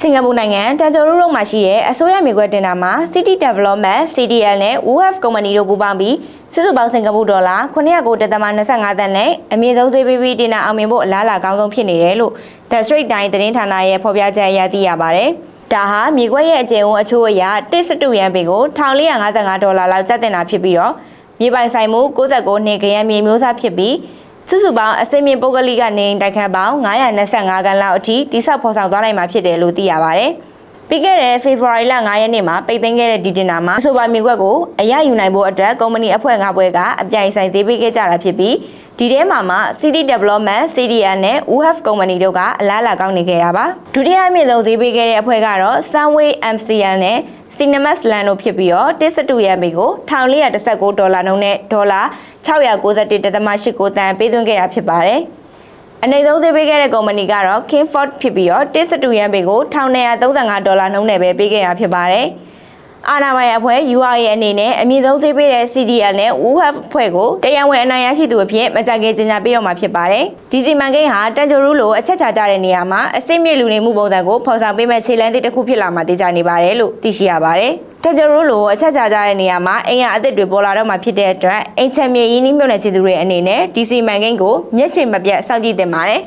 စင်ကာပူနိုင်ငံတန်ဂျိုရူးမှာရှိတဲ့အစိုးရမြေကွက်တင်တာမှာ City Development CDL နဲ့ WOF ကုမ္ပဏီတို့ပူးပေါင်းပြီးစုစုပေါင်းစင်ကာပူဒေါ်လာ909.25 သန်းနဲ့အမြင့်ဆုံးသေးပေးပြီးတင်တာအောင်မြင်ဖို့အလားအလာကောင်းဆုံးဖြစ်နေတယ်လို့ The Straits Times သတင်းဌာနရဲ့ဖော်ပြချက်အရသိရပါတယ်။ဒါဟာမြေကွက်ရဲ့အကျယ်ဝန်းအချိုးအရ1.2ရန်ပေကို$1455လောက်ကျတင်တာဖြစ်ပြီးတော့မြေပိုင်ဆိုင်မှု69နှစ်ခရမ်းမြေမျိုးစားဖြစ်ပြီးစုစုပေါင်းအစိမ့်မြင့်ပုဂ္ဂလိကနေတိုက်ခန်းပေါင်း925ခန်းလောက်အထိတိစောက်ဖော်ဆောင်သွားနိုင်မှာဖြစ်တယ်လို့သိရပါတယ်။ပြီးခဲ့တဲ့ဖေဖော်ဝါရီလ9ရက်နေ့မှာပိတ်သိမ်းခဲ့တဲ့ဒီတင်တာမှာအဆိုပါမြေကွက်ကိုအရယူနိုင်ဖို့အတွက်ကုမ္ပဏီအဖွဲ့5ဘွဲကအပြိုင်ဆိုင်ဈေးပေးခဲ့ကြတာဖြစ်ပြီးဒီထဲမှာ City Development CDL နဲ့ WOF ကုမ္ပဏီတို့ကအလားအလာကောင်းနေခဲ့တာပါ။ဒုတိယအမြင့်ဆုံးဈေးပေးခဲ့တဲ့အဖွဲ့ကတော့ Sunway MCL နဲ့ Cinemas Land တို့ဖြစ်ပြီးတော့1.2ရန်ပေကို$1419နှုန်းနဲ့ဒေါ်လာ691.89 သန်းပေးသွင်းခဲ့တာဖြစ်ပါတယ်။အနေဆုံးဈေးပေးခဲ့တဲ့ကုမ္ပဏီကတော့ Kingford ဖြစ်ပြီးတော့1.2ရန်ပေကို$1235နှုန်းနဲ့ပဲပေးခဲ့တာဖြစ်ပါတယ်။အာဏာပိုင်အဖွဲ့ URA အနေနဲ့အမြင့်ဆုံးဈေးပေးတဲ့ CDL နဲ့ WOF ဖွဲ့ကိုတရားဝင်အနိုင်ရရှိသူအဖြစ်မကြခင်ကြေညာပေးတော့မှာဖြစ်ပါတယ်။ဒီစီမံကိန်းဟာတန်ဂျိုရူးလိုအချက်ချကြတဲ့နေရာမှာအစိမ့်မြင့်လူနေမှုပုံစံကိုဖော်ဆောင်ပေးမဲ့ခြေလှမ်းသစ်တစ်ခုဖြစ်လာမှာသိကြနေပါတယ်လို့သိရှိရပါတယ်။တန်ဂျိုရူးလိုအချက်ချကြတဲ့နေရာမှာအိမ်ရအသစ်တွေပေါ်လာတော့မှာဖြစ်တဲ့အတွက်အိမ်ချမ်းမြေရင်းနှီးမြှုပ်နှံခြင်းသူတွေအနေနဲ့ဒီစီမံကိန်းကိုမျက်ခြေမပြတ်စောင့်ကြည့်သင့်ပါတယ်။